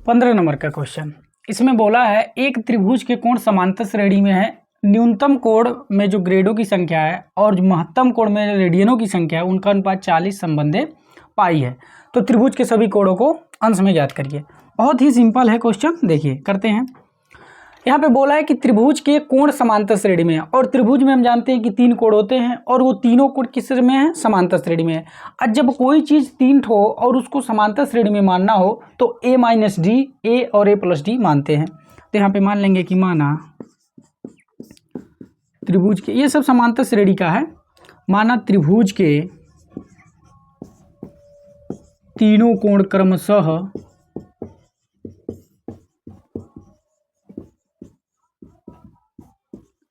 15 number का question, इसमें बोला है एक त्रिभुज के कोण समांतर श्रेणी में है, न्यूनतम कोण में जो ग्रेडों की संख्या है और महत्तम कोण में रेडियनों की संख्या है उनका अनुपात 40 संबंधे पाई है। तो त्रिभुज के सभी कोणों को अंश में ज्ञात करिए। बहुत ही सिंपल है क्वेश्चन, देखिए करते हैं। यहाँ पे बोला है कि त्रिभुज के कोण समांतर श्रेणी में है और त्रिभुज में हम जानते हैं कि 3 कोण होते हैं और वो तीनों कोण किस में है, समांतर श्रेणी में है। और जब कोई चीज़ 3 ठो और उसको समांतर श्रेणी में मानना हो तो a माइनस डी, a और a प्लस डी मानते हैं। तो यहाँ पे मान लेंगे कि माना त्रिभुज के, ये सब समांतर श्रेणी का है, माना त्रिभुज के तीनों कोण क्रमशः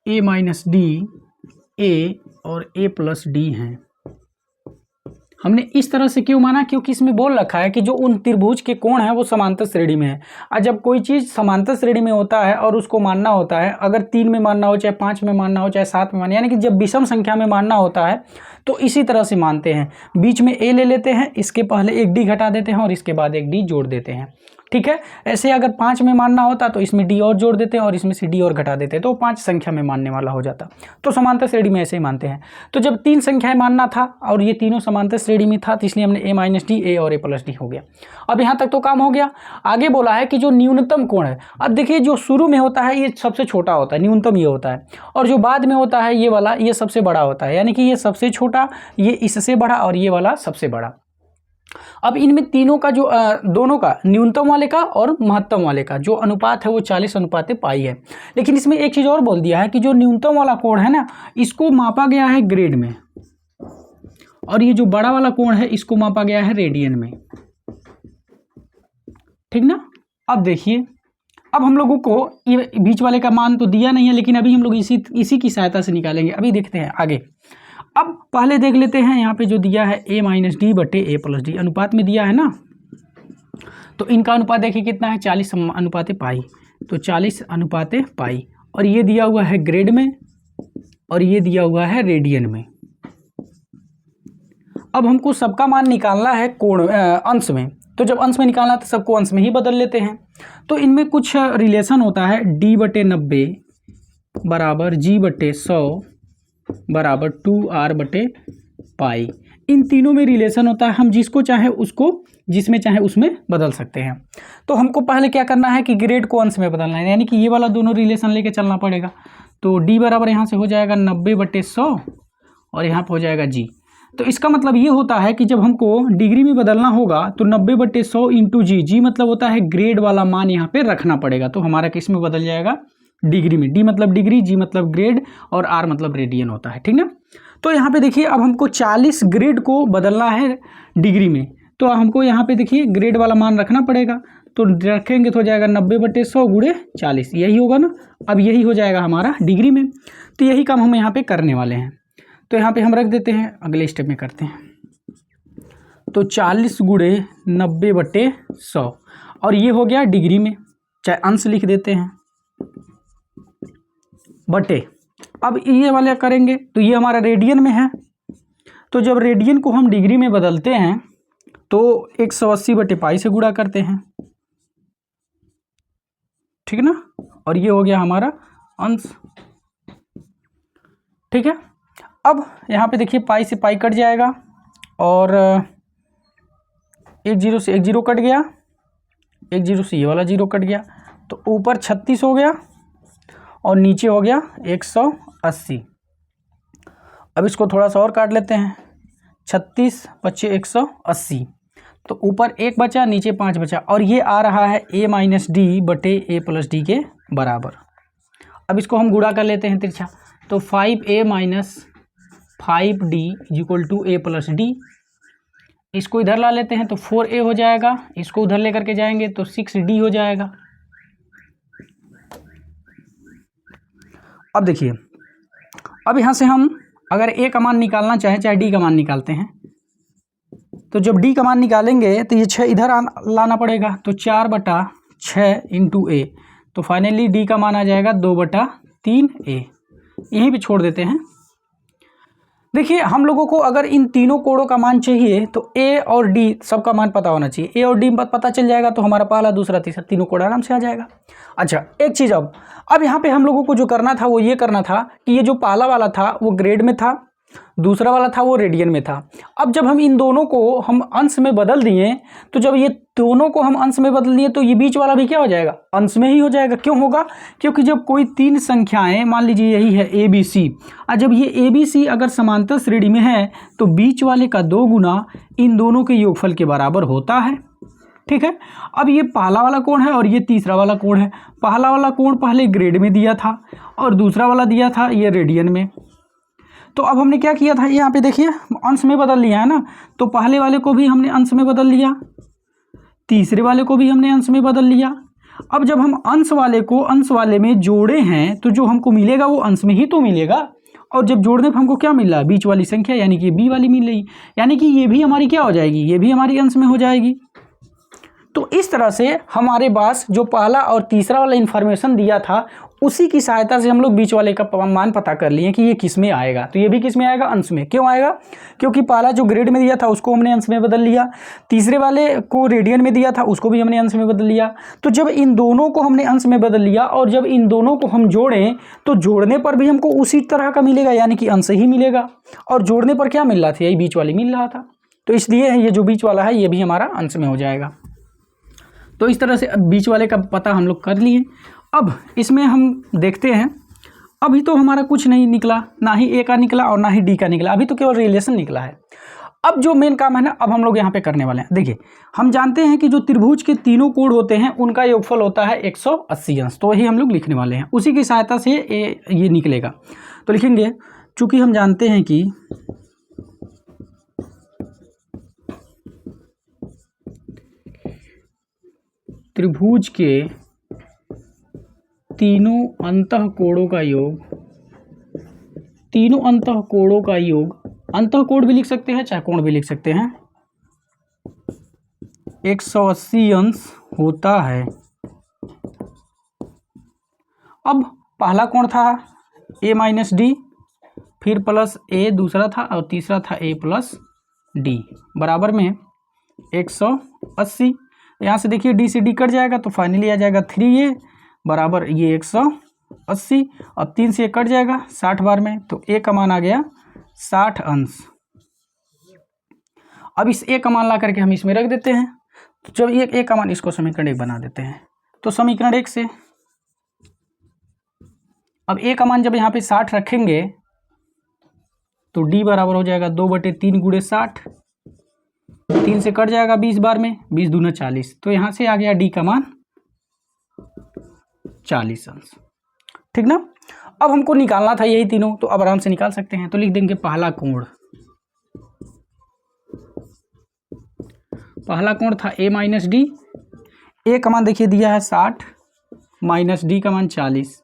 a माइनस डी, a और a प्लस डी हैं। हमने इस तरह से क्यों माना, क्योंकि इसमें बोल रखा है कि जो उन त्रिभुज के कोण हैं वो समांतर श्रेणी में है। और जब कोई चीज़ समांतर श्रेणी में होता है और उसको मानना होता है, अगर 3 में मानना हो, चाहे 5 में मानना हो, चाहे 7 में मानना, यानी कि जब विषम संख्या में मानना होता है तो इसी तरह से मानते हैं। बीच में a ले लेते हैं, इसके पहले एक d घटा देते हैं और इसके बाद एक d जोड़ देते हैं, ठीक है। ऐसे अगर 5 में मानना होता तो इसमें d और जोड़ देते हैं और इसमें से d और घटा देते हैं, तो 5 संख्या में मानने वाला हो जाता। तो समांतर श्रेणी में ऐसे ही मानते हैं। तो जब 3 संख्याएं मानना था और ये तीनों समांतर श्रेणी में था तो इसलिए हमने a माइनस डी, a और a प्लस डी हो गया। अब यहाँ तक तो काम हो गया। आगे बोला है कि जो न्यूनतम कोण है, अब देखिए जो शुरू में होता है ये सबसे छोटा होता है, न्यूनतम ये होता है, और जो बाद में होता है ये वाला, ये सबसे बड़ा होता है, यानी कि ये सबसे छोटा, ये इससे बड़ा और ये वाला सबसे बड़ा। अब इनमें तीनों का जो दोनों का, न्यूनतम वाले का और महत्तम वाले का जो अनुपात है वो 40 अनुपात पाई है। लेकिन इसमें एक चीज़ और बोल दिया है कि जो न्यूनतम वाला कोण है ना, इसको मापा गया है ग्रेड में, और ये जो बड़ा वाला कोण है इसको मापा गया है रेडियन में, ठीक ना। अब देखिए, अब हम लोगों को ये बीच वाले का मान तो दिया नहीं है, लेकिन अभी हम लोग इसी की सहायता से निकालेंगे। अभी देखते हैं आगे। अब पहले देख लेते हैं यहाँ पे जो दिया है a माइनस डी बटे a प्लस डी, अनुपात में दिया है ना, तो इनका अनुपात देखिए कितना है, 40 अनुपात पाई, तो 40 अनुपात पाई, और ये दिया हुआ है ग्रेड में और ये दिया हुआ है रेडियन में। अब हमको सबका मान निकालना है कोण अंश में, तो जब अंश में निकालना तो सबको अंश में ही बदल लेते हैं। तो इनमें कुछ रिलेशन होता है, d बटे 90 बराबर g बटे 100 बराबर 2r बटे पाई। इन तीनों में रिलेशन होता है, हम जिसको चाहे उसको जिसमें चाहे उसमें बदल सकते हैं। तो हमको पहले क्या करना है कि ग्रेड को अंश में बदलना है, यानी कि ये वाला दोनों रिलेशन लेके चलना पड़ेगा। तो d बराबर यहाँ से हो जाएगा 90 बटे 100 और यहाँ पर हो जाएगा g। तो इसका मतलब ये होता है कि जब हमको डिग्री में बदलना होगा तो 90 बटे 100 इंटू जी मतलब होता है ग्रेड वाला मान यहाँ पे रखना पड़ेगा। तो हमारा किस में बदल जाएगा, डिग्री में। डी मतलब डिग्री, जी मतलब ग्रेड और आर मतलब रेडियन होता है, ठीक ना। तो यहाँ पे देखिए, अब हमको 40 ग्रेड को बदलना है डिग्री में, तो हमको यहाँ पे देखिए ग्रेड वाला मान रखना पड़ेगा। तो रखेंगे तो हो जाएगा 90 बटे 100 गुणे 40, यही होगा ना। अब यही हो जाएगा हमारा डिग्री में, तो यही काम हम यहाँ पे करने वाले हैं। तो यहाँ पे हम रख देते हैं, अगले स्टेप में करते हैं। तो 40 गुणे 90 बटे 100 और ये हो गया डिग्री में, चाहे अंश लिख देते हैं बटे। अब ये वाले करेंगे तो ये हमारा रेडियन में है, तो जब रेडियन को हम डिग्री में बदलते हैं तो 180 बटे पाई से गुणा करते हैं, ठीक ना। और ये हो गया हमारा अंश, ठीक है। अब यहाँ पे देखिए पाई से पाई कट जाएगा और एक जीरो से एक जीरो कट गया, एक जीरो से ये वाला जीरो कट गया, तो ऊपर 36 हो गया और नीचे हो गया 180। अब इसको थोड़ा सा और काट लेते हैं, 36 बचे 180, तो ऊपर 1 बचा, नीचे 5 बचा, और ये आ रहा है a माइनस डी बटे a प्लस डी के बराबर। अब इसको हम गुणा कर लेते हैं तिरछा, तो 5a minus 5d equal to a plus D. इसको इधर ला लेते हैं तो 4a हो जाएगा, इसको उधर लेकर के जाएंगे तो 6d हो जाएगा। अब देखिए, अब यहाँ से हम अगर a का मान निकालना चाहें चाहे d का मान निकालते हैं, तो जब d का मान निकालेंगे तो ये 6 इधर लाना पड़ेगा, तो 4/6 इंटू a, तो फाइनली d का मान आ जाएगा 2/3a। यहीं पे छोड़ देते हैं। देखिए हम लोगों को अगर इन तीनों कोणों का मान चाहिए तो ए और डी सबका मान पता होना चाहिए। ए और डी पता चल जाएगा तो हमारा पहला दूसरा तीसरा तीनों कोण आराम से आ जाएगा। अच्छा एक चीज़, अब यहाँ पे हम लोगों को जो करना था वो ये करना था कि ये जो पहला वाला था वो ग्रेड में था, दूसरा वाला था वो रेडियन में था। अब जब हम इन दोनों को हम अंश में बदल दिए, तो जब ये दोनों को हम अंश में बदल दिए तो ये बीच वाला भी क्या हो जाएगा, अंश में ही हो जाएगा। क्यों होगा, क्योंकि जब कोई तीन संख्याएं, मान लीजिए यही है ए बी सी, और जब ये ए बी सी अगर समांतर श्रेणी में है तो बीच वाले का 2 गुना इन दोनों के योगफल के बराबर होता है। ठीक है, अब ये पहला वाला कोण है और ये तीसरा वाला कोण है। पहला वाला कोण पहले ग्रेड में दिया था और दूसरा वाला दिया था ये रेडियन में। तो अब हमने क्या किया था, यहाँ पे देखिए अंश में बदल लिया है ना, तो पहले वाले को भी हमने अंश में बदल लिया, तीसरे वाले को भी हमने अंश में बदल लिया। अब जब हम अंश वाले को अंश वाले में जोड़े हैं तो जो हमको मिलेगा वो अंश में ही तो मिलेगा, और जब जोड़ने पर हमको क्या मिल रहा है, बीच वाली संख्या यानी कि बी वाली मिल रही, यानी कि ये भी हमारी क्या हो जाएगी, ये भी हमारी अंश में हो जाएगी। तो इस तरह से हमारे पास जो पहला और तीसरा वाला इन्फॉर्मेशन दिया था उसी की सहायता से हम लोग बीच वाले का मान पता कर लिए कि ये किस में आएगा। तो ये भी किस में आएगा, अंश में। क्यों आएगा, क्योंकि पहला जो ग्रेड में दिया था उसको हमने अंश में बदल लिया, तीसरे वाले को रेडियन में दिया था उसको भी हमने अंश में बदल लिया। तो जब इन दोनों को हमने अंश में बदल लिया और जब इन दोनों को हम जोड़ें तो जोड़ने पर भी हमको उसी तरह का मिलेगा, यानी कि अंश ही मिलेगा, और जोड़ने पर क्या मिल रहा था, यही बीच वाली मिल रहा था। तो इसलिए ये जो बीच वाला है ये भी हमारा अंश में हो जाएगा। तो इस तरह से बीच वाले का पता हम लोग कर लिए। अब इसमें हम देखते हैं, अभी तो हमारा कुछ नहीं निकला, ना ही ए का निकला और ना ही डी का निकला, अभी तो केवल रिलेशन निकला है। अब जो मेन काम है ना, अब हम लोग यहाँ पे करने वाले हैं। देखिए हम जानते हैं कि जो त्रिभुज के तीनों कोण होते हैं उनका योगफल होता है 180 अंश, तो वही हम लोग लिखने वाले हैं, उसी की सहायता से ये निकलेगा। तो लिखेंगे, चूँकि हम जानते हैं कि त्रिभुज के तीनों अंतःकोणों का योग, तीनों अंतःकोणों का योग, अंतःकोण भी लिख सकते हैं चाहे कोण भी लिख सकते हैं, 180 अंश होता है। अब पहला कोण था a माइनस डी, फिर प्लस a दूसरा था और तीसरा था a प्लस डी, बराबर में 180। यहाँ से देखिए डी से डी कट जाएगा तो फाइनली आ जाएगा 3a बराबर ये 180, अब 3 से कट जाएगा 60 बार में, तो a का मान आ गया 60 अंश। अब इस a का मान ला करके हम इसमें रख देते हैं, तो जब ये a का मान, इसको समीकरण 1 बना देते हैं। तो समीकरण 1 से अब a का मान जब यहाँ पे 60 रखेंगे तो d बराबर हो जाएगा 2/3 गुणे 60, 3 से कट जाएगा 20 बार में, 20 दूना 40, तो यहाँ से आ गया d का मान 40 अंश। ठीक ना, अब हमको निकालना था यही तीनों, तो अब आराम से निकाल सकते हैं। तो लिख देंगे पहला कोण, पहला कोण था a माइनस डी, a का मान देखिए दिया है 60 माइनस डी का मान 40,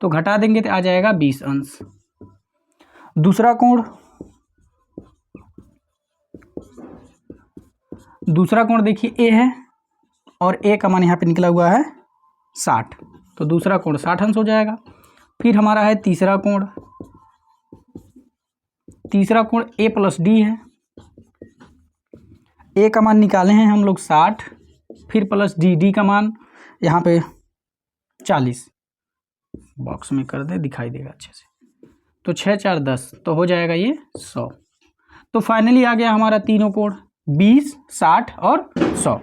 तो घटा देंगे तो आ जाएगा 20 अंश। दूसरा कोण, दूसरा कोण देखिए a है और a का मान यहाँ पे निकला हुआ है 60, तो दूसरा कोण 60 अंश हो जाएगा। फिर हमारा है तीसरा कोण, तीसरा कोण a प्लस डी है, a का मान निकाले हैं हम लोग 60, फिर प्लस डी का मान यहाँ पे 40, बॉक्स में कर दे दिखाई देगा अच्छे से, तो 6 4 10, तो हो जाएगा ये 100। तो फाइनली आ गया हमारा तीनों कोण 20, 60 और 100।